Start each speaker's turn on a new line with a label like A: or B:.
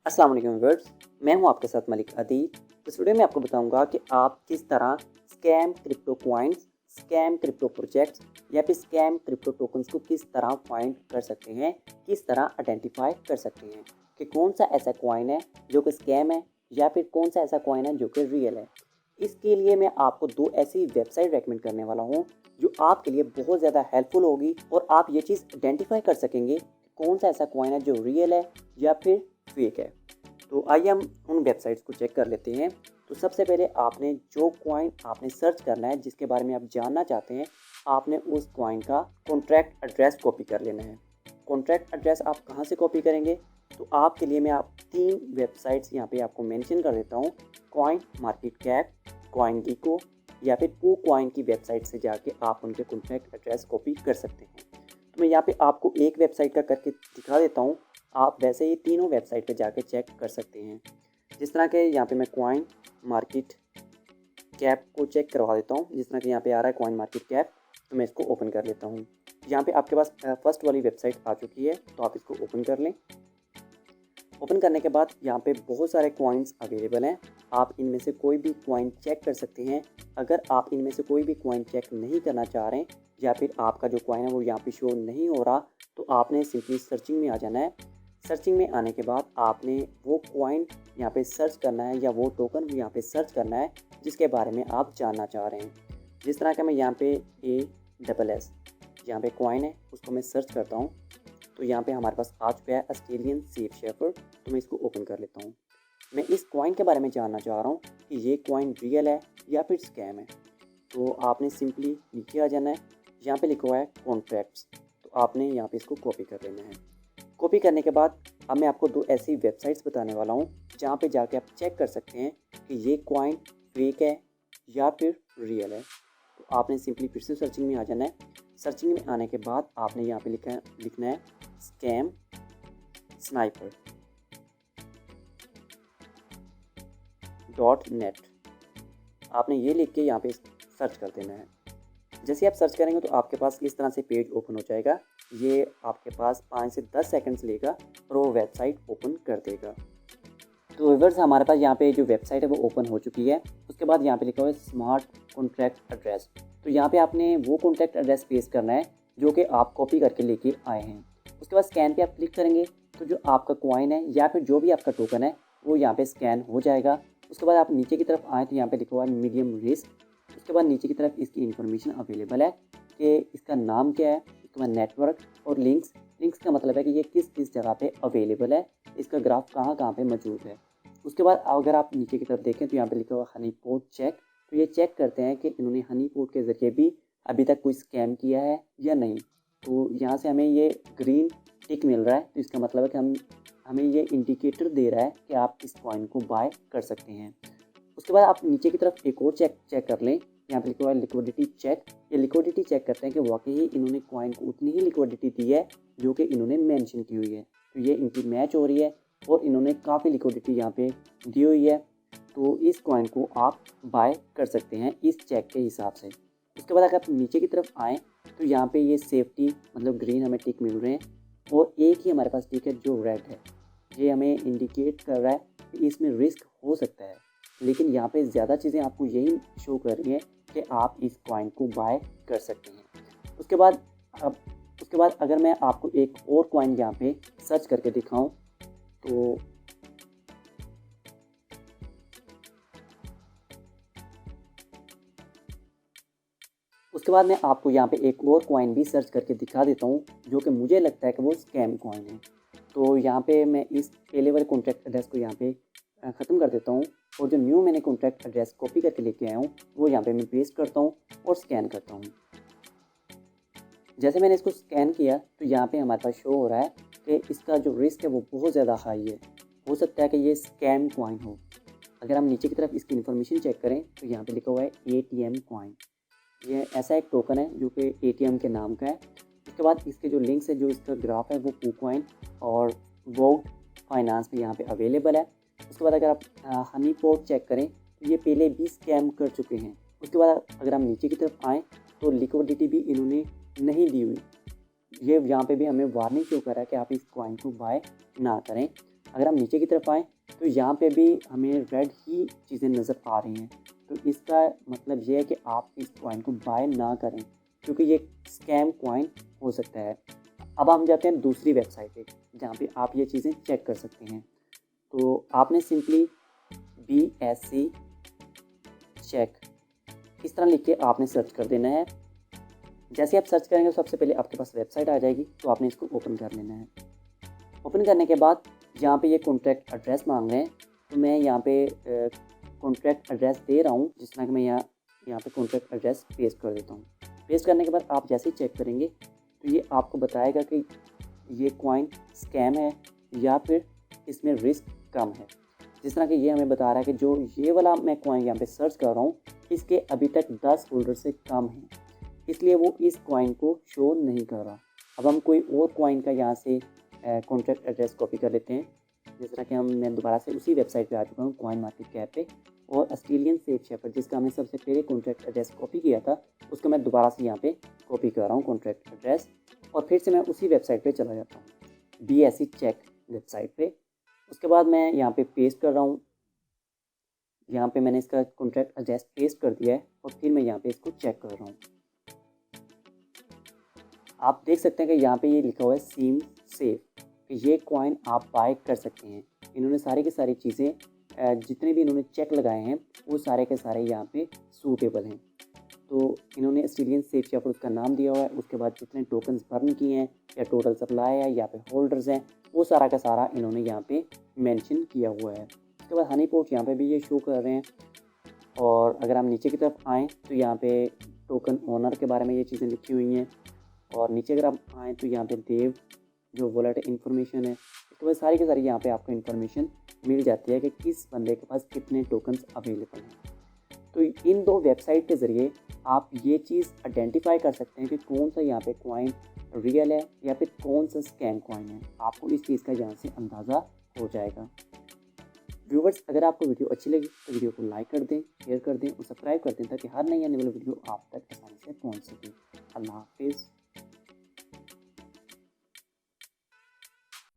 A: अस्सलाम वालेकुम व्यूअर्स, मैं हूं आपके साथ मलिक अदील। इस वीडियो में आपको बताऊंगा कि आप किस तरह scam crypto coins, scam crypto projects या फिर स्कैम क्रिप्टो टोकन्स को किस तरह फाइंड कर सकते हैं, किस तरह आइडेंटिफाई कर सकते हैं कि कौन सा ऐसा कॉइन है जो कि स्कैम है या फिर कौन सा ऐसा कॉइन है जो कि रियल है। इसके लिए मैं आपको दो ऐसी वेबसाइट रेकमेंड करने वाला हूँ जो आपके लिए बहुत ज़्यादा हेल्पफुल होगी और आप ये चीज़ आइडेंटिफाई कर सकेंगे कि कौन सा ऐसा कॉइन है जो रियल है या फिर फेक है। तो आइए हम उन वेबसाइट्स को चेक कर लेते हैं। तो सबसे पहले आपने जो कॉइन आपने सर्च करना है, जिसके बारे में आप जानना चाहते हैं, आपने उस कॉइन का कॉन्ट्रैक्ट एड्रेस कॉपी कर लेना है। कॉन्ट्रैक्ट एड्रेस आप कहाँ से कॉपी करेंगे? तो आपके लिए मैं आप 3 वेबसाइट्स यहाँ पे आपको मेंशन कर देता हूँ। कॉइन मार्केट कैप, कॉइन गीको या फिर कू कॉइन की वेबसाइट से जाके आप उनके कॉन्ट्रैक्ट एड्रेस कॉपी कर सकते हैं। तो मैं यहाँ पे आपको एक वेबसाइट का करके दिखा देता हूँ। आप वैसे ही तीनों वेबसाइट पे जाके चेक कर सकते हैं। जिस तरह के यहाँ पे मैं कॉइन मार्केट कैप को चेक करवा देता हूँ। जिस तरह के यहाँ पे आ रहा है कॉइन मार्केट कैप, तो मैं इसको ओपन कर लेता हूँ। यहाँ पे आपके पास फर्स्ट वाली वेबसाइट आ चुकी है, तो आप इसको ओपन कर लें। ओपन करने के बाद यहाँ पे बहुत सारे कॉइन्स अवेलेबल हैं। आप इनमें से कोई भी कॉइन चेक कर सकते हैं। अगर आप इनमें से कोई भी कॉइन चेक नहीं करना चाह रहे हैं या फिर आपका जो कॉइन है वो यहाँ पे शो नहीं हो रहा, तो आपने सिंपली सर्चिंग में आ जाना है। सर्चिंग में आने के बाद आपने वो कॉइन यहाँ पे सर्च करना है या वो टोकन यहाँ पे सर्च करना है जिसके बारे में आप जानना चाह रहे हैं। जिस तरह का मैं यहाँ पे ASS यहाँ पे कॉइन है उसको मैं सर्च करता हूँ, तो यहाँ पे हमारे पास आ चुका है ऑस्ट्रेलियन सेफ शेफर। तो मैं इसको ओपन कर लेता हूँ। मैं इस कॉइन के बारे में जानना चाह रहा हूँ कि ये कॉइन रियल है या फिर स्कैम है। तो आपने सिंपली नीचे आ जाना है। यहाँ पे लिखा हुआ है कॉन्ट्रैक्ट्स, तो आपने यहाँ पे इसको कॉपी कर लेना है। कॉपी करने के बाद अब मैं आपको दो ऐसी वेबसाइट्स बताने वाला हूँ जहाँ पे जाके आप चेक कर सकते हैं कि ये कॉइन फेक है या फिर रियल है। तो आपने सिंपली फिर से सर्चिंग में आ जाना है। सर्चिंग में आने के बाद आपने यहाँ पे लिखना है स्कैम sniper.net। आपने ये लिख के यहाँ पे सर्च कर देना है। जैसे आप सर्च करेंगे तो आपके पास इस तरह से पेज ओपन हो जाएगा। ये आपके पास 5 से 10 सेकंड्स लेगा और वो वेबसाइट ओपन कर देगा। तो व्यूअर्स, हमारे पास यहाँ पे जो वेबसाइट है वो ओपन हो चुकी है। उसके बाद यहाँ पे लिखा हुआ है स्मार्ट कॉन्ट्रैक्ट एड्रेस। तो यहाँ पे आपने वो कॉन्ट्रैक्ट एड्रेस पेस्ट करना है जो कि आप कॉपी करके लेके आए हैं। उसके बाद स्कैन पे आप क्लिक करेंगे तो जो आपका कॉइन है या फिर जो भी आपका टोकन है वो यहाँ पे स्कैन हो जाएगा। उसके बाद आप नीचे की तरफ आए तो यहाँ पे लिखा हुआ है मीडियम रिस्क। उसके बाद नीचे की तरफ इसकी इन्फॉर्मेशन अवेलेबल है कि इसका नाम क्या है, उसके बाद नेटवर्क और लिंक्स। लिंक्स का मतलब है कि ये किस किस जगह पे अवेलेबल है, इसका ग्राफ कहाँ कहाँ पे मौजूद है। उसके बाद अगर आप नीचे की तरफ देखें तो यहाँ पे लिखा हुआ हनी पोट चेक। तो ये चेक करते हैं कि इन्होंने हनी पोट के ज़रिए भी अभी तक कोई स्कैम किया है या नहीं। तो यहाँ से हमें ये ग्रीन टिक मिल रहा है, तो इसका मतलब है कि हमें ये इंडिकेटर दे रहा है कि आप इस कॉइन को बाय कर सकते हैं। उसके बाद आप नीचे की तरफ एक और चेक कर लें। यहाँ पे लिखा हुआ है लिक्विडिटी चेक। ये लिक्विडिटी चेक करते हैं कि वाकई ही इन्होंने कॉइन को उतनी ही लिक्विडिटी दी है जो कि इन्होंने मेंशन की हुई है। तो ये इनकी मैच हो रही है और इन्होंने काफ़ी लिक्विडिटी यहाँ पे दी हुई है। तो इस कॉइन को आप बाय कर सकते हैं इस चेक के हिसाब से। उसके बाद अगर आप नीचे की तरफ आएँ तो यहाँ पे ये सेफ्टी मतलब ग्रीन हमें टिक मिल रहे हैं और एक ही हमारे पास टिक है जो रेड है। ये हमें इंडिकेट कर रहा है कि इसमें रिस्क हो सकता है, लेकिन यहाँ पे ज़्यादा चीज़ें आपको यही शो कर रही हैं कि आप इस कॉइन को बाय कर सकते हैं। उसके बाद अब उसके बाद अगर मैं आपको एक और कॉइन यहाँ पे सर्च करके दिखाऊं तो उसके बाद मैं आपको यहाँ पे एक और कॉइन भी सर्च करके दिखा देता हूँ जो कि मुझे लगता है कि वो स्कैम कॉइन है। तो यहाँ पे मैं इस पहले वाले कॉन्टैक्ट एड्रेस को यहाँ पे ख़त्म कर देता हूँ और जो न्यू मैंने कॉन्टैक्ट एड्रेस कॉपी करके लेके आया हूँ वो यहाँ पे मैं पेस्ट करता हूँ और स्कैन करता हूँ। जैसे मैंने इसको स्कैन किया तो यहाँ पे हमारे पास शो हो रहा है कि इसका जो रिस्क है वो बहुत ज़्यादा हाई है। हो सकता है कि ये स्कैम कॉइन हो। अगर हम नीचे की तरफ इसकी इन्फॉर्मेशन चेक करें तो यहाँ पे लिखा हुआ है ATM कॉइन। ये ऐसा एक टोकन है जो कि ATM के नाम का है। उसके बाद इसके जो लिंक्स है, जो इसका ग्राफ है वो कूकॉइन और वोट फाइनेंस में यहाँ पे अवेलेबल है। उसके बाद अगर आप हनी पोट चेक करें तो ये पहले भी स्कैम कर चुके हैं। उसके बाद अगर हम नीचे की तरफ आएँ तो लिक्विडिटी भी इन्होंने नहीं दी हुई। ये यहाँ पे भी हमें वार्निंग शो कर रहा है कि आप इस कॉइन को बाय ना करें। अगर हम नीचे की तरफ आएँ तो यहाँ पे भी हमें रेड ही चीज़ें नज़र आ रही हैं। तो इसका मतलब ये है कि आप इस कॉइन को बाय ना करें, क्योंकि ये स्कैम कॉइन हो सकता है। अब हम जाते हैं दूसरी वेबसाइट पे, जहाँ पे आप ये चीज़ें चेक कर सकते हैं। तो आपने सिंपली BSC चेक इस तरह लिख के आपने सर्च कर देना है। जैसे आप सर्च करेंगे सबसे पहले आपके पास वेबसाइट आ जाएगी, तो आपने इसको ओपन कर लेना है। ओपन करने के बाद यहाँ पे ये कॉन्ट्रैक्ट एड्रेस मांग रहे हैं, तो मैं यहाँ पे कॉन्ट्रैक्ट एड्रेस दे रहा हूँ, जिस तरह कि मैं यहाँ पे कॉन्ट्रैक्ट एड्रेस पेस्ट कर देता हूँ। पेस्ट करने के बाद आप जैसे ही चेक करेंगे तो ये आपको बताएगा कि ये कॉइन स्कैम है या फिर इसमें रिस्क कम है। जिस तरह कि ये हमें बता रहा है कि जो ये वाला मैं कॉइन यहाँ पे सर्च कर रहा हूँ, इसके अभी तक 10 होल्डर से कम है, इसलिए वो इस कॉइन को शो नहीं कर रहा। अब हम कोई और कॉइन का यहाँ से कॉन्ट्रैक्ट एड्रेस कॉपी कर लेते हैं। जिस तरह कि मैं दोबारा से उसी वेबसाइट पे आ चुका हूँ, कॉइन मार्केट कैप पे, और ऑस्ट्रेलियन सेफ शेफर्ड जिसका हमने सबसे पहले कॉन्ट्रैक्ट एड्रेस कॉपी किया था, उसको मैं दोबारा से यहाँ पे कॉपी कर रहा हूँ कॉन्ट्रैक्ट एड्रेस, और फिर से मैं उसी वेबसाइट पे चला जाता हूँ, BSC चेक वेबसाइट पे। उसके बाद मैं यहाँ पे पेस्ट कर रहा हूँ, यहाँ पे मैंने इसका कॉन्ट्रैक्ट एड्रेस पेस्ट कर दिया है, और फिर मैं यहाँ पे इसको चेक कर रहा हूँ। आप देख सकते हैं कि यहाँ पे ये लिखा हुआ है सीम सेफ, कि ये कॉइन आप बाय कर सकते हैं। इन्होंने सारी की सारी चीज़ें जितने भी इन्होंने चेक लगाए हैं वो सारे के सारे यहाँ पे सूटेबल हैं। तो इन्होंने ऑस्ट्रेलियन सेफ शेफर्ड उसका नाम दिया हुआ है, उसके बाद जितने टोकन्स बर्न किए हैं या टोटल सप्लाई है या फिर होल्डर्स हैं, वो सारा का सारा इन्होंने यहाँ पे मेंशन किया हुआ है। उसके बाद हनी पोर्ट यहाँ पे भी ये शो कर रहे हैं। और अगर हम नीचे की तरफ आएँ तो यहाँ पे टोकन ओनर के बारे में ये चीज़ें लिखी हुई हैं, और नीचे अगर आप आएँ तो यहाँ पे देव जो वॉलेट इन्फॉर्मेशन है, इसके बाद सारी की सारी यहाँ पे आपको इन्फॉर्मेशन मिल जाती है कि किस बंदे के पास कितने टोकन्स अवेलेबल हैं। तो इन दो वेबसाइट के ज़रिए आप ये चीज़ आइडेंटिफाई कर सकते हैं कि कौन सा यहाँ पे कॉइन रियल है या फिर कौन सा स्कैम कॉइन है। आपको इस चीज़ का यहाँ से अंदाज़ा हो जाएगा। व्यूवर्स, अगर आपको वीडियो अच्छी लगी तो वीडियो को लाइक कर दें, शेयर कर दें और सब्सक्राइब कर दें, ताकि हर नई आने वाली वीडियो आप तक आसानी से पहुँच सके। अल्लाह हाफिज़।